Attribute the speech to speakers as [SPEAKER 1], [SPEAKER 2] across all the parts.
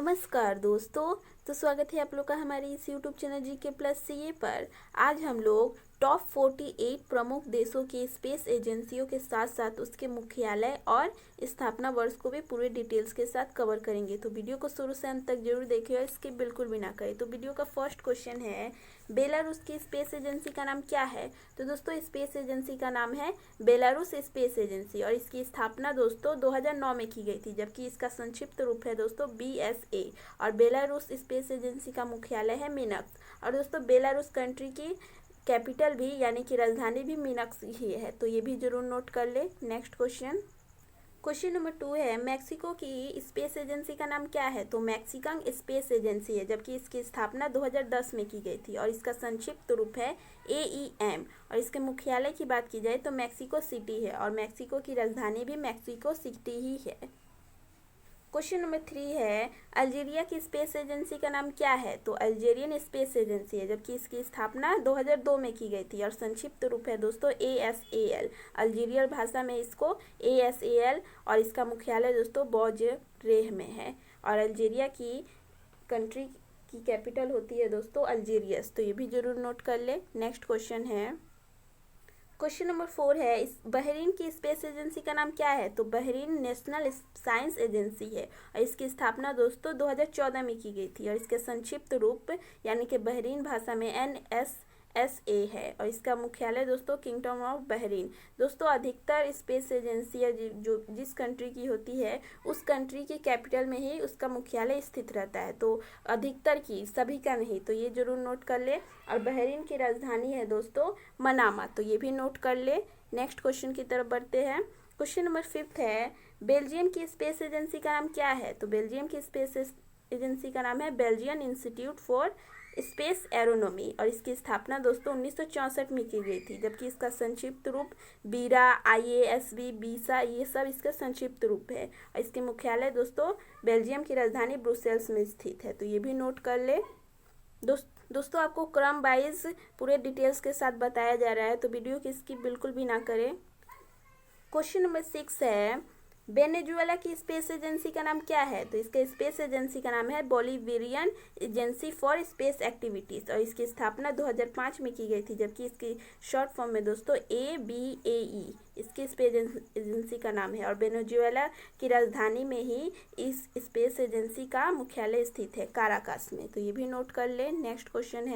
[SPEAKER 1] नमस्कार दोस्तों। तो स्वागत है आप लोग का हमारे इस यूट्यूब चैनल GK+CA पर। आज हम लोग टॉप 48 प्रमुख देशों की स्पेस एजेंसियों के साथ साथ उसके मुख्यालय और स्थापना वर्ष को भी पूरे डिटेल्स के साथ कवर करेंगे। तो वीडियो को शुरू से अंत तक जरूर देखिए और स्किप बिल्कुल भी ना करें। तो वीडियो का फर्स्ट क्वेश्चन है, बेलारूस की स्पेस एजेंसी का नाम क्या है? तो दोस्तों स्पेस एजेंसी का नाम है बेलारूस स्पेस एजेंसी और इसकी स्थापना दोस्तों 2009 में की गई थी, जबकि इसका संक्षिप्त रूप है दोस्तों BSA। और बेलारूस स्पेस एजेंसी का मुख्यालय है मिन्स्क। और दोस्तों बेलारूस कंट्री की कैपिटल भी यानी कि राजधानी भी मिन्स्क ही है, तो ये भी जरूर नोट कर ले। नेक्स्ट क्वेश्चन नंबर 2 है, मैक्सिको की स्पेस एजेंसी का नाम क्या है? तो मैक्सिकन स्पेस एजेंसी है, जबकि इसकी स्थापना 2010 में की गई थी और इसका संक्षिप्त रूप है AEM। और इसके मुख्यालय की बात की जाए तो मैक्सिको सिटी है और मैक्सिको की राजधानी भी मैक्सिको सिटी ही है। क्वेश्चन नंबर 3 है, अल्जीरिया की स्पेस एजेंसी का नाम क्या है? तो अल्जीरियन स्पेस एजेंसी है, जबकि इसकी स्थापना 2002 में की गई थी और संक्षिप्त रूप है दोस्तों ASAL। अल्जीरियन भाषा में इसको ASAL और इसका मुख्यालय दोस्तों बौजरेह में है। और अल्जीरिया की कंट्री की कैपिटल होती है दोस्तों अल्जीरियस, तो ये भी जरूर नोट कर ले। नेक्स्ट क्वेश्चन नंबर 4 है, इस बहरीन की स्पेस एजेंसी का नाम क्या है? तो बहरीन नेशनल साइंस एजेंसी है और इसकी स्थापना दोस्तों 2014 में की गई थी और इसके संक्षिप्त रूप यानी कि बहरीन भाषा में NSSA है और इसका मुख्यालय दोस्तों किंगडम ऑफ बहरीन। दोस्तों अधिकतर स्पेस एजेंसियाँ जो जिस कंट्री की होती है उस कंट्री की कैपिटल में ही उसका मुख्यालय स्थित रहता है, तो अधिकतर की, सभी का नहीं, तो ये जरूर नोट कर ले। और बहरीन की राजधानी है दोस्तों मनामा, तो ये भी नोट कर ले। नेक्स्ट क्वेश्चन की तरफ बढ़ते हैं। क्वेश्चन नंबर 5 है, बेल्जियम की स्पेस एजेंसी का नाम क्या है? तो बेल्जियम की स्पेस एजेंसी का नाम है बेल्जियन इंस्टीट्यूट फॉर स्पेस एरोनॉमी और इसकी स्थापना दोस्तों 1964 में की गई थी, जबकि इसका संक्षिप्त रूप बीरा, IASB, बीसा, ये सब इसका संक्षिप्त रूप है और इसके मुख्यालय दोस्तों बेल्जियम की राजधानी ब्रुसेल्स में स्थित है, तो ये भी नोट कर ले। दोस्तों आपको क्रम वाइज पूरे डिटेल्स के साथ बताया जा रहा है, तो वीडियो की स्किप बिल्कुल भी ना करें। क्वेश्चन नंबर 6 है, वेनेजुएला की स्पेस एजेंसी का नाम क्या है? तो इसके स्पेस एजेंसी का नाम है Bolivian agency for space activities और इसकी स्थापना 2005 में की गई थी, जबकि इसकी शॉर्ट फॉर्म में दोस्तों ABAE इसकी स्पेस एजेंसी का नाम है और वेनेजुएला की राजधानी में ही इस स्पेस एजेंसी का मुख्यालय स्थित है काराकास में, तो ये भी नोट कर ले। नेक्स्ट क्वेश्चन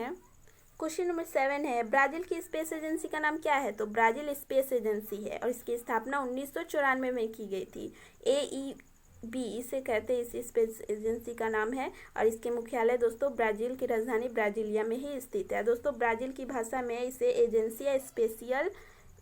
[SPEAKER 1] नंबर 7 है, ब्राजील की स्पेस एजेंसी का नाम क्या है? तो ब्राजील स्पेस एजेंसी है और इसकी स्थापना 1994 में की गई थी। AEB इसे कहते हैं, इस स्पेस एजेंसी का नाम है और इसके मुख्यालय दोस्तों ब्राजील की राजधानी ब्राजीलिया में ही स्थित है। दोस्तों ब्राजील की भाषा में इसे एजेंसिया स्पेसियल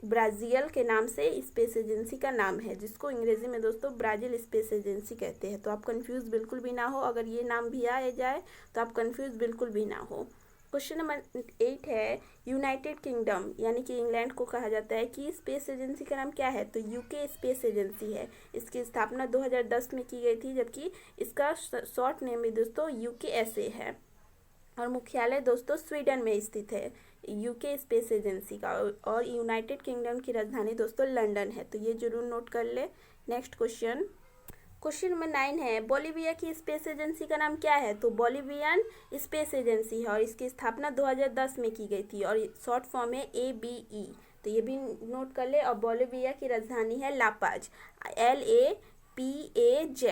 [SPEAKER 1] ब्राजील के नाम से स्पेस एजेंसी का नाम है, जिसको अंग्रेजी में दोस्तों ब्राजील स्पेस एजेंसी कहते हैं। तो आप कंफ्यूज बिल्कुल भी ना हो, अगर ये नाम भी आ जाए तो आप कंफ्यूज बिल्कुल भी ना हो। क्वेश्चन नंबर 8 है, यूनाइटेड किंगडम यानी कि इंग्लैंड को कहा जाता है कि स्पेस एजेंसी का नाम क्या है? तो UK स्पेस एजेंसी है। इसकी स्थापना 2010 में की गई थी, जबकि इसका शॉर्ट नेम भी दोस्तों UKSA है और मुख्यालय दोस्तों स्वीडन में स्थित है UK स्पेस एजेंसी का। और यूनाइटेड किंगडम की राजधानी दोस्तों लंदन है, तो ये जरूर नोट कर ले। नेक्स्ट क्वेश्चन नंबर 9 है, बोलिविया की स्पेस एजेंसी का नाम क्या है? तो बोलिवियन स्पेस एजेंसी है और इसकी स्थापना 2010 में की गई थी और शॉर्ट फॉर्म है ABE, तो ये भी नोट कर ले। और बोलिविया की राजधानी है लापाज, LAPAZ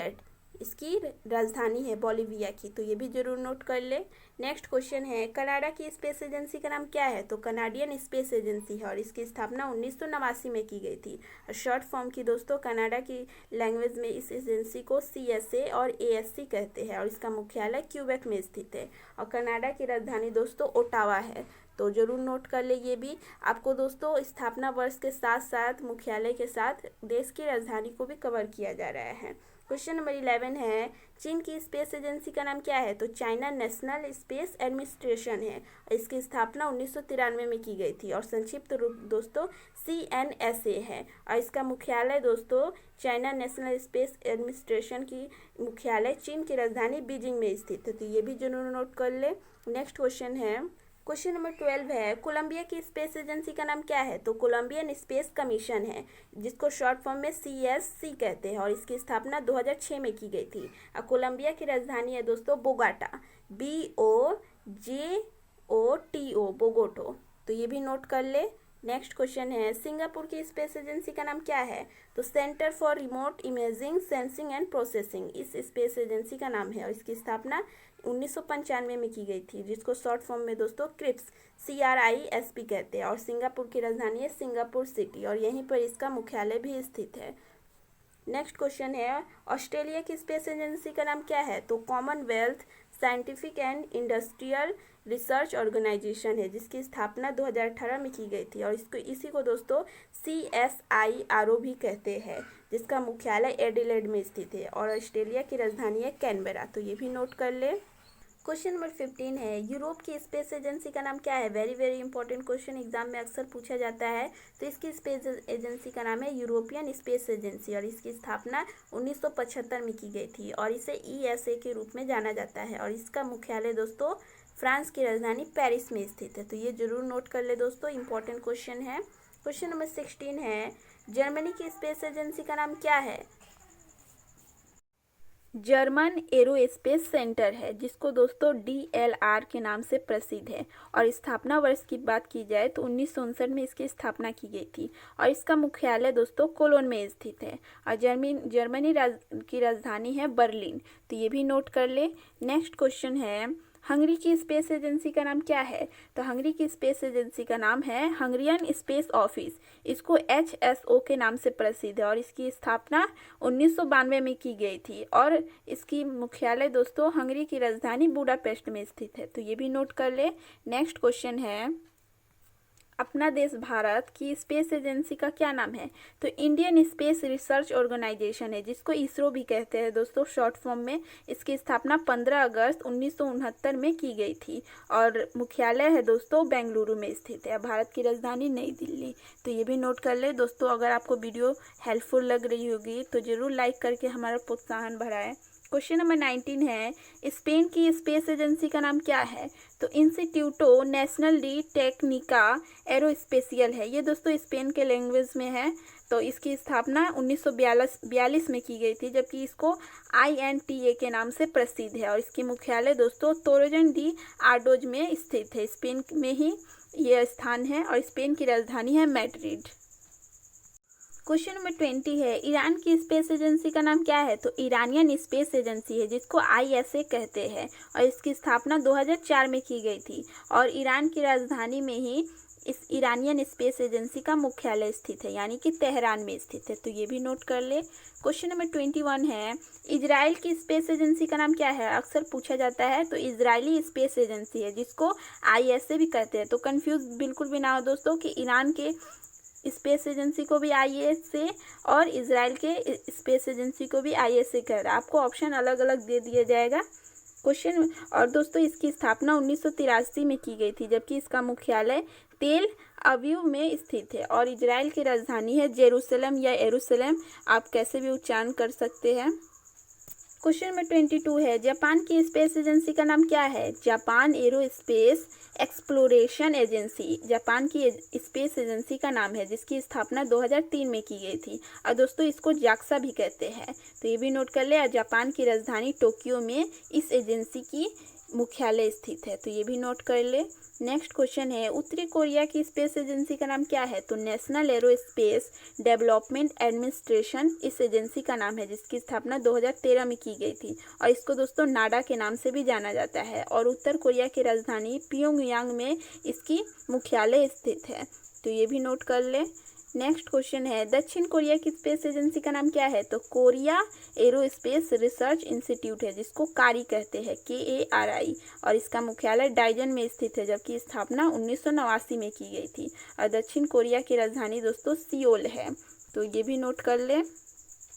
[SPEAKER 1] इसकी राजधानी है बोलिविया की, तो ये भी जरूर नोट कर ले। नेक्स्ट क्वेश्चन है, कनाडा की स्पेस एजेंसी का नाम क्या है? तो कनाडियन स्पेस एजेंसी है और इसकी स्थापना 1989 में की गई थी और शॉर्ट फॉर्म की दोस्तों कनाडा की लैंग्वेज में इस एजेंसी को CSA और ASC कहते हैं और इसका मुख्यालय क्यूबेक में स्थित है और कनाडा की राजधानी दोस्तों ओटावा है, तो जरूर नोट कर ले। ये भी आपको दोस्तों स्थापना वर्ष के साथ साथ मुख्यालय के साथ देश की राजधानी को भी कवर किया जा रहा है। क्वेश्चन नंबर 11 है, चीन की स्पेस एजेंसी का नाम क्या है? तो चाइना नेशनल स्पेस एडमिनिस्ट्रेशन है। इसकी स्थापना 1993 में की गई थी और संक्षिप्त रूप दोस्तों CNSA है और इसका मुख्यालय दोस्तों चाइना नेशनल स्पेस एडमिनिस्ट्रेशन की मुख्यालय चीन की राजधानी बीजिंग में स्थित है, तो ये भी जरूर नोट कर ले। नेक्स्ट क्वेश्चन है, क्वेश्चन नंबर 12 है, कोलंबिया की स्पेस एजेंसी का नाम क्या है? तो कोलंबियन स्पेस कमीशन है, जिसको शॉर्ट फॉर्म में CSC कहते हैं, और इसकी स्थापना 2006 में की गई थी। और कोलंबिया की राजधानी है दोस्तों बोगाटा, BOGOTO, बोगोटो। तो ये भी नोट कर ले। नेक्स्ट क्वेश्चन है, सिंगापुर की स्पेस एजेंसी का नाम क्या है? तो centre for remote imaging sensing and processing इस स्पेस एजेंसी का नाम है, और इसकी स्थापना 1995 में की गई थी, जिसको शॉर्ट फॉर्म में दोस्तों क्रिप्स CRISP कहते हैं। और सिंगापुर की राजधानी है सिंगापुर सिटी, और यहीं पर इसका मुख्यालय भी स्थित है। नेक्स्ट क्वेश्चन है, ऑस्ट्रेलिया की स्पेस एजेंसी का नाम क्या है? तो commonwealth scientific and industrial research organisation है, जिसकी स्थापना 2018 में की गई थी, और इसी को दोस्तों CSIRO भी कहते हैं, जिसका मुख्यालय एडिलेड में स्थित है, और ऑस्ट्रेलिया की राजधानी है कैनबेरा। तो ये भी नोट कर ले। क्वेश्चन नंबर 15 है, यूरोप की स्पेस एजेंसी का नाम क्या है? Very very important question, exam में अक्सर पूछा जाता है। तो इसकी स्पेस एजेंसी का नाम है यूरोपियन स्पेस एजेंसी, और इसकी स्थापना 1975 में की गई थी, और इसे ESA के रूप में जाना जाता है, और इसका मुख्यालय दोस्तों फ्रांस की राजधानी पेरिस में स्थित है। तो ये जरूर नोट कर ले दोस्तों, इंपॉर्टेंट क्वेश्चन है। क्वेश्चन नंबर 16 है, जर्मनी की स्पेस एजेंसी का नाम क्या है? जर्मन एरोस्पेस सेंटर है, जिसको दोस्तों DLR के नाम से प्रसिद्ध है, और स्थापना वर्ष की बात की जाए तो 1959 में इसकी स्थापना की गई थी, और इसका मुख्यालय दोस्तों कोलोन में स्थित है, और जर्मनी की राजधानी है बर्लिन। तो ये भी नोट कर ले। नेक्स्ट क्वेश्चन है, हंगरी की स्पेस एजेंसी का नाम क्या है? तो हंगरी की स्पेस एजेंसी का नाम है हंगरियन स्पेस ऑफिस, इसको HSO के नाम से प्रसिद्ध है, और इसकी स्थापना 1992 में की गई थी, और इसकी मुख्यालय दोस्तों हंगरी की राजधानी बुडापेस्ट में स्थित है। तो ये भी नोट कर ले। नेक्स्ट क्वेश्चन है, अपना देश भारत की स्पेस एजेंसी का क्या नाम है? तो इंडियन स्पेस रिसर्च ऑर्गेनाइजेशन है, जिसको ISRO भी कहते हैं दोस्तों शॉर्ट फॉर्म में। इसकी स्थापना 15 अगस्त 1969 में की गई थी, और मुख्यालय है दोस्तों बेंगलुरु में स्थित है। भारत की राजधानी नई दिल्ली। तो ये भी नोट कर ले दोस्तों। अगर आपको वीडियो हेल्पफुल लग रही होगी तो जरूर लाइक करके हमारा प्रोत्साहन बढ़ाएं। क्वेश्चन नंबर 19 है, स्पेन की स्पेस एजेंसी का नाम क्या है? तो इंस्टीट्यूटो नेशनल डी टेक्निका एरोस्पेशियल है, ये दोस्तों स्पेन के लैंग्वेज में है। तो इसकी स्थापना 1942 में की गई थी, जबकि इसको INTA के नाम से प्रसिद्ध है, और इसकी मुख्यालय दोस्तों तोरजन डी आर्डोज में स्थित है। स्पेन में ही यह स्थान है, और स्पेन की राजधानी है मैड्रिड। क्वेश्चन नंबर 20 है, ईरान की स्पेस एजेंसी का नाम क्या है? तो ईरानियन स्पेस एजेंसी है, जिसको ISA कहते हैं, और इसकी स्थापना 2004 में की गई थी, और ईरान की राजधानी में ही इस ईरानियन स्पेस एजेंसी का मुख्यालय स्थित है, यानी कि तेहरान में स्थित है। तो ये भी नोट कर ले। क्वेश्चन नंबर 21 है, इजराइल की स्पेस एजेंसी का नाम क्या है? अक्सर पूछा जाता है। तो इजरायली स्पेस एजेंसी है, जिसको ISA भी कहते हैं। तो कंफ्यूज बिल्कुल भी ना हो दोस्तों कि ईरान के स्पेस एजेंसी को भी ISA और इजराइल के स्पेस एजेंसी को भी ISA कह रहा है। आपको ऑप्शन अलग अलग दे दिया जाएगा क्वेश्चन। और दोस्तों इसकी स्थापना 1983 में की गई थी, जबकि इसका मुख्यालय तेल अवीव में स्थित है, और इजराइल की राजधानी है जेरूसलम या एरूशलेम, आप कैसे भी उच्चारण कर सकते हैं। क्वेश्चन नंबर 22 है, जापान की स्पेस एजेंसी का नाम क्या है? Japan aerospace exploration agency Japan की स्पेस एजेंसी का नाम है, जिसकी स्थापना 2003 में की गई थी, और दोस्तों इसको जाक्सा भी कहते हैं। तो ये भी नोट कर ले। जापान की राजधानी टोक्यो में इस एजेंसी की मुख्यालय स्थित है। तो ये भी नोट कर ले। नेक्स्ट क्वेश्चन है, उत्तरी कोरिया की स्पेस एजेंसी का नाम क्या है? तो नेशनल एरोस्पेस डेवलपमेंट एडमिनिस्ट्रेशन इस एजेंसी का नाम है, जिसकी स्थापना 2013 में की गई थी, और इसको दोस्तों नाडा के नाम से भी जाना जाता है, और उत्तर कोरिया की राजधानी प्योंगयांग में इसकी मुख्यालय स्थित है। तो ये भी नोट कर ले। नेक्स्ट क्वेश्चन है, दक्षिण कोरिया की स्पेस एजेंसी का नाम क्या है? तो कोरिया एरोस्पेस रिसर्च इंस्टीट्यूट है, जिसको कारी कहते हैं, KARI, और इसका मुख्यालय डाइजन में स्थित है, जबकि स्थापना 1989 में की गई थी, और दक्षिण कोरिया की राजधानी दोस्तों सियोल है। तो ये भी नोट कर ले।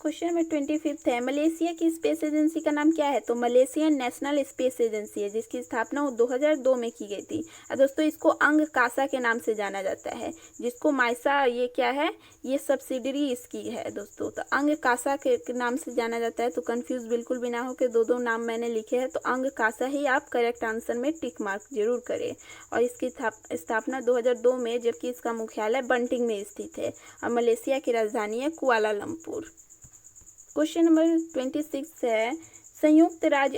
[SPEAKER 1] क्वेश्चन नंबर 25 है, मलेशिया की स्पेस एजेंसी का नाम क्या है? तो मलेशियन नेशनल स्पेस एजेंसी है, जिसकी स्थापना 2002 में की गई थी। दोस्तों इसको अंगकासा के नाम से जाना जाता है, जिसको माइसा, ये क्या है, ये सब्सिडरी इसकी है दोस्तों। तो अंगकासा के नाम से जाना जाता है। तो कंफ्यूज बिल्कुल भी ना हो कि दो नाम मैंने लिखे हैं, तो अंगकासा ही आप करेक्ट आंसर में टिक मार्क जरूर करें। और इसकी स्थापना 2002 में, जबकि इसका मुख्यालय बंटिंग में स्थित है और मलेशिया की राजधानी है कुआलालंपुर। क्वेश्चन नंबर 26 है, संयुक्त राज्य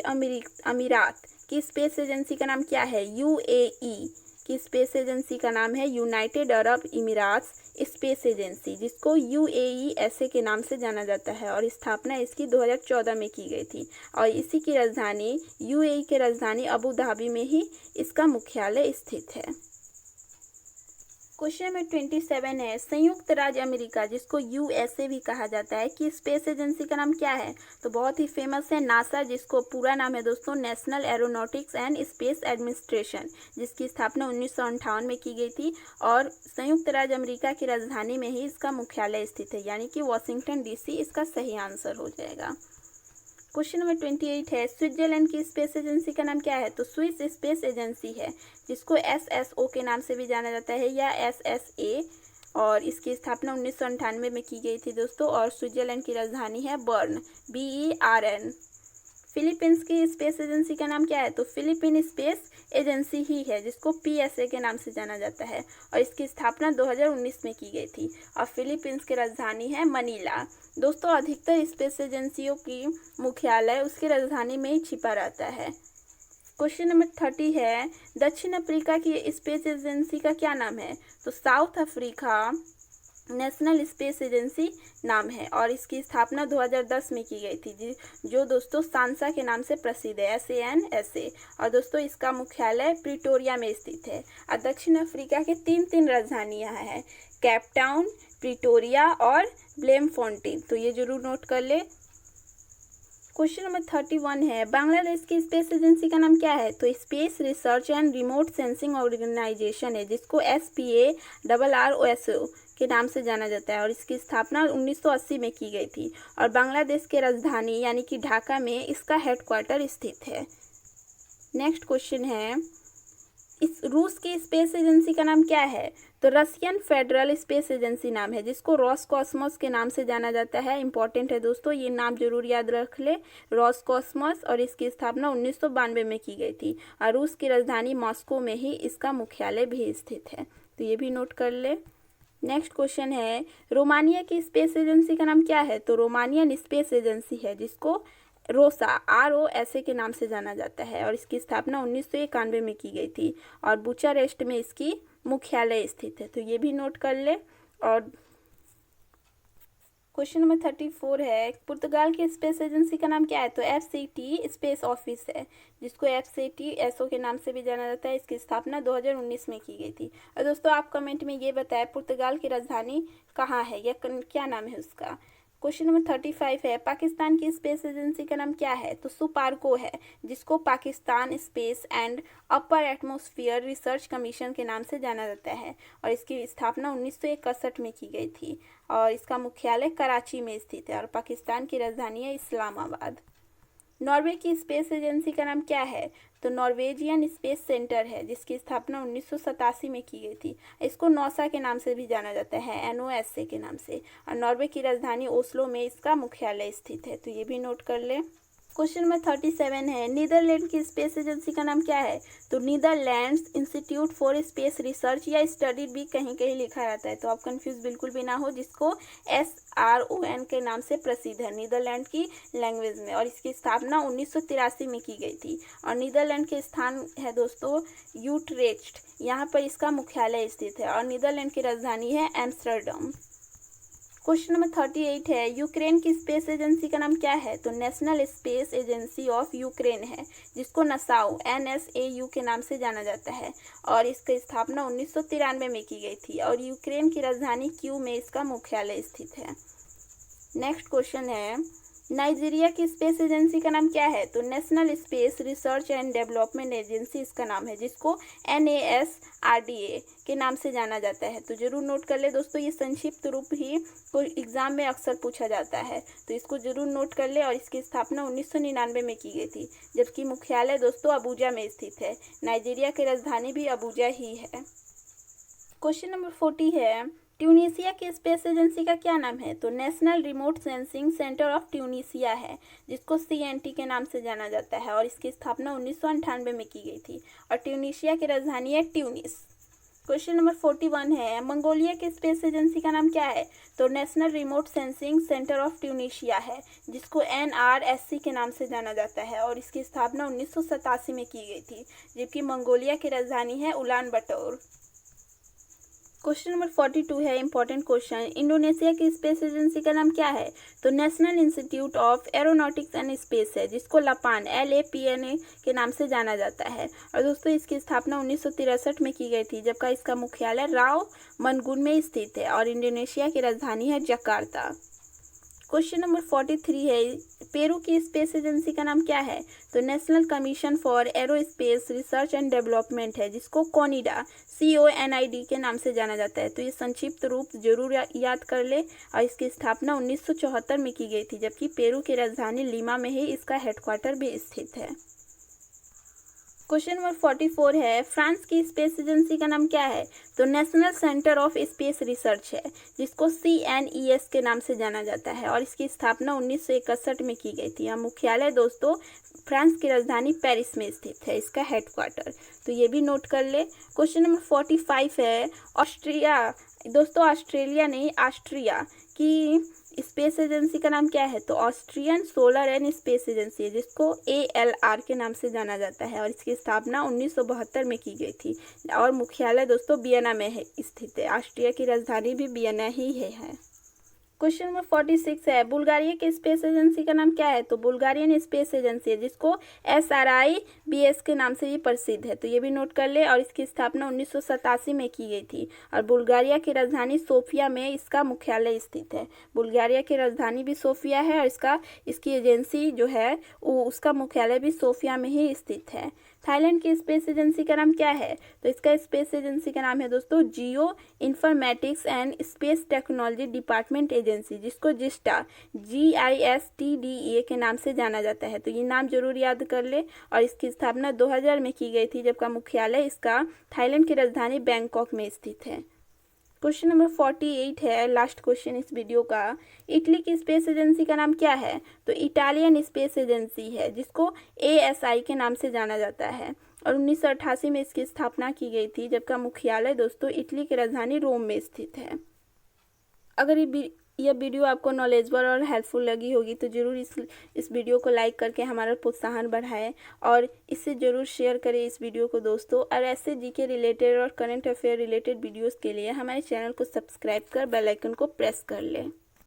[SPEAKER 1] अमीरात की स्पेस एजेंसी का नाम क्या है? यूएई की स्पेस एजेंसी का नाम है यूनाइटेड अरब इमिराट्स स्पेस एजेंसी, जिसको यूएई के नाम से जाना जाता है। और स्थापना इसकी 2014 में की गई थी और इसी की राजधानी, यूएई की राजधानी अबू धाबी में ही इसका मुख्यालय स्थित है। क्वेश्चन नंबर 27 है, संयुक्त राज्य अमेरिका, जिसको यूएसए भी कहा जाता है, कि स्पेस एजेंसी का नाम क्या है? तो बहुत ही फेमस है नासा, जिसको पूरा नाम है दोस्तों national aeronautics and space administration, जिसकी स्थापना 1958 में की गई थी और संयुक्त राज्य अमेरिका की राजधानी में ही इसका मुख्यालय स्थित है, यानी कि वॉशिंगटन डीसी इसका सही आंसर हो जाएगा। क्वेश्चन नंबर 28 है, स्विट्जरलैंड की स्पेस एजेंसी का नाम क्या है? तो स्विस स्पेस एजेंसी है, जिसको एसएसओ के नाम से भी जाना जाता है या एसएसए, और इसकी स्थापना 1998 में की गई थी दोस्तों। और स्विट्जरलैंड की राजधानी है बर्न, BERN। फिलीपींस की स्पेस एजेंसी का नाम क्या है? तो फिलीपीन स्पेस एजेंसी ही है, जिसको PSA के नाम से जाना जाता है और इसकी स्थापना 2019 में की गई थी और फिलीपींस की राजधानी है मनीला। दोस्तों अधिकतर स्पेस एजेंसियों की मुख्यालय उसकी राजधानी में ही छिपा रहता है। क्वेश्चन नंबर 30 है, दक्षिण अफ्रीका की स्पेस एजेंसी का क्या नाम है? तो south Africa national space agency नाम है और इसकी स्थापना 2010 में की गई थी, जो दोस्तों सांसा के नाम से प्रसिद्ध है, SANSA। और दोस्तों इसका मुख्यालय प्रिटोरिया में स्थित है। और दक्षिण अफ्रीका के तीन राजधानियां हैं, केप टाउन, प्रिटोरिया और ब्लेमफोंटेन। तो ये जरूर नोट कर ले। क्वेश्चन नंबर 31 है, बांग्लादेश की स्पेस एजेंसी का नाम क्या है? तो space research and remote sensing organisation है, जिसको SPARROSO के नाम से जाना जाता है और इसकी स्थापना 1980 में की गई थी और बांग्लादेश के राजधानी यानी कि ढाका में इसका हेडक्वार्टर स्थित है। नेक्स्ट क्वेश्चन है, इस रूस की स्पेस एजेंसी का नाम क्या है? तो रशियन फेडरल स्पेस एजेंसी नाम है, जिसको रॉसकॉस्मोस के नाम से जाना जाता है। इंपॉर्टेंट है दोस्तों, ये नाम जरूर याद रख ले, रॉसकॉस्मोस। और इसकी स्थापना 1992 में की गई थी और रूस की राजधानी मॉस्को में ही इसका मुख्यालय भी स्थित है, तो ये भी नोट कर ले। नेक्स्ट क्वेश्चन है, रोमानिया की स्पेस एजेंसी का नाम क्या है? तो रोमानियन स्पेस एजेंसी है, जिसको रोसा ROSA के नाम से जाना जाता है और इसकी स्थापना 1991 में की गई थी और बुचारेस्ट में इसकी मुख्यालय स्थित है, तो ये भी नोट कर ले। और क्वेश्चन नंबर 34 है, पुर्तगाल की स्पेस एजेंसी का नाम क्या है? तो FCT स्पेस ऑफिस है, जिसको FCTSO के नाम से भी जाना जाता है। इसकी स्थापना 2019 में की गई थी। और दोस्तों आप कमेंट में ये बताएं पुर्तगाल की राजधानी कहाँ है या क्या नाम है उसका। क्वेश्चन नंबर 35 है, पाकिस्तान की स्पेस एजेंसी का नाम क्या है? तो सुपार्को है, जिसको Pakistan space and upper atmosphere research commission के नाम से जाना जाता है और इसकी स्थापना 1961 में की गई थी और इसका मुख्यालय कराची में स्थित है और पाकिस्तान की राजधानी है इस्लामाबाद। नॉर्वे की स्पेस एजेंसी का नाम क्या है? तो नॉर्वेजियन स्पेस सेंटर है, जिसकी स्थापना 1987 में की गई थी। इसको नौसा के नाम से भी जाना जाता है, NOSA के नाम से। और नॉर्वे की राजधानी ओस्लो में इसका मुख्यालय स्थित है, तो ये भी नोट कर ले। क्वेश्चन नंबर 37 है, नीदरलैंड की स्पेस एजेंसी का नाम क्या है? तो Netherlands institute for space research या स्टडी भी कहीं कहीं लिखा रहता है, तो आप कंफ्यूज बिल्कुल भी ना हो, जिसको SRON के नाम से प्रसिद्ध है नीदरलैंड की लैंग्वेज में और इसकी स्थापना 1983 में की गई थी। और नीदरलैंड के स्थान है दोस्तों यूट्रेक्ट, यहाँ पर इसका मुख्यालय स्थित है और नीदरलैंड की राजधानी है एम्स्टर्डम। क्वेश्चन नंबर 38 है, यूक्रेन की स्पेस एजेंसी का नाम क्या है? तो national space agency of Ukraine है, जिसको नसाउ NSAU के नाम से जाना जाता है और इसकी स्थापना 1993 में की गई थी और यूक्रेन की राजधानी कीव में इसका मुख्यालय स्थित है। नेक्स्ट क्वेश्चन है, नाइजीरिया की स्पेस एजेंसी का नाम क्या है? तो national space research and development agency इसका नाम है, जिसको NASRDA के नाम से जाना जाता है। तो जरूर नोट कर ले दोस्तों, ये संक्षिप्त रूप ही कोई एग्जाम में अक्सर पूछा जाता है, तो इसको जरूर नोट कर ले। और इसकी स्थापना 1999 में की गई थी, जबकि मुख्यालय दोस्तों अबूजा में स्थित है। नाइजीरिया की राजधानी भी अबूजा ही है। क्वेश्चन नंबर 40 है, ट्यूनीसिया की स्पेस एजेंसी का क्या नाम है? तो national remote sensing centre of Tunisia है, जिसको CNT के नाम से जाना जाता है। और इसकी स्थापना 1998 में की गई थी। और ट्यूनीसिया की राजधानी है ट्यूनिस। क्वेश्चन नंबर 41 है, मंगोलिया की स्पेस एजेंसी का नाम क्या है? तो national remote sensing centre of Tunisia है, जिसको NRSC के नाम से जाना जाता है। और इसकी स्थापना 1987 में की गई थी, जबकि मंगोलिया की राजधानी है उलान बटोर। क्वेश्चन नंबर 42 है इंपॉर्टेंट क्वेश्चन, इंडोनेशिया की स्पेस एजेंसी का नाम क्या है? तो national institute of aeronautics and space है, जिसको LAPAN LAPNA के नाम से जाना जाता है। और दोस्तों इसकी स्थापना 1963 में की गई थी, जबकि इसका मुख्यालय राव मनगुन में स्थित है। और इंडोनेशिया की राजधानी है जकार्ता। क्वेश्चन नंबर 43 है, पेरू की स्पेस एजेंसी का नाम क्या है? तो national commission for aerospace research and development है, जिसको CONIDA CONID के नाम से जाना जाता है। तो ये संक्षिप्त रूप जरूर याद कर ले। और इसकी स्थापना 1974 में की गई थी, जबकि पेरू की राजधानी लीमा में ही इसका हेडक्वार्टर भी स्थित है। क्वेश्चन नंबर 44 है, फ्रांस की स्पेस एजेंसी का नाम क्या है? तो national centre of space research है, जिसको CNES के नाम से जाना जाता है। और इसकी स्थापना 1961 में की गई थी। यह मुख्यालय दोस्तों फ्रांस की राजधानी पेरिस में स्थित है, इसका हेडक्वार्टर। तो ये भी नोट कर ले। क्वेश्चन नंबर 45 है, ऑस्ट्रिया दोस्तों ऑस्ट्रेलिया नहीं ऑस्ट्रिया की स्पेस एजेंसी का नाम क्या है? तो Austrian solar and space agency है, जिसको ALR के नाम से जाना जाता है। और इसकी स्थापना 1972 में की गई थी। और मुख्यालय दोस्तों वियना में है स्थित है। ऑस्ट्रिया की राजधानी भी वियना ही है। क्वेश्चन नंबर 46 है, बुल्गारिया की स्पेस एजेंसी का नाम क्या है? तो बुल्गारियन स्पेस एजेंसी है, जिसको SRIBS के नाम से ये प्रसिद्ध है। तो ये भी नोट कर ले। और इसकी स्थापना 1987 में की गई थी। और बुल्गारिया की राजधानी सोफिया में इसका मुख्यालय स्थित है। बुल्गारिया की राजधानी भी सोफिया है, और इसकी एजेंसी जो है उसका मुख्यालय भी सोफिया में ही स्थित है। थाईलैंड की स्पेस एजेंसी का नाम क्या है? तो इसका स्पेस एजेंसी का नाम है दोस्तों geo informatics and space technology department agency, जिसको जिस्टा GISTDA के नाम से जाना जाता है। तो ये नाम जरूर याद कर ले। और इसकी स्थापना 2000 में की गई थी, जबकि मुख्यालय इसका थाईलैंड की राजधानी बैंकॉक में स्थित है। क्वेश्चन नंबर 48 है, लास्ट क्वेश्चन इस वीडियो का, इटली की स्पेस एजेंसी का नाम क्या है? तो इटालियन स्पेस एजेंसी है, जिसको ASI के नाम से जाना जाता है। और 1988 में इसकी स्थापना की गई थी, जबकि मुख्यालय दोस्तों इटली की राजधानी रोम में स्थित है। अगर यह वीडियो आपको नॉलेजेबल और हेल्पफुल लगी होगी तो ज़रूर इस वीडियो को लाइक करके हमारा प्रोत्साहन बढ़ाएं। और इससे ज़रूर शेयर करें इस वीडियो को दोस्तों। और ऐसे GK रिलेटेड और करंट अफेयर रिलेटेड वीडियोस के लिए हमारे चैनल को सब्सक्राइब कर बेल आइकन को प्रेस कर लें।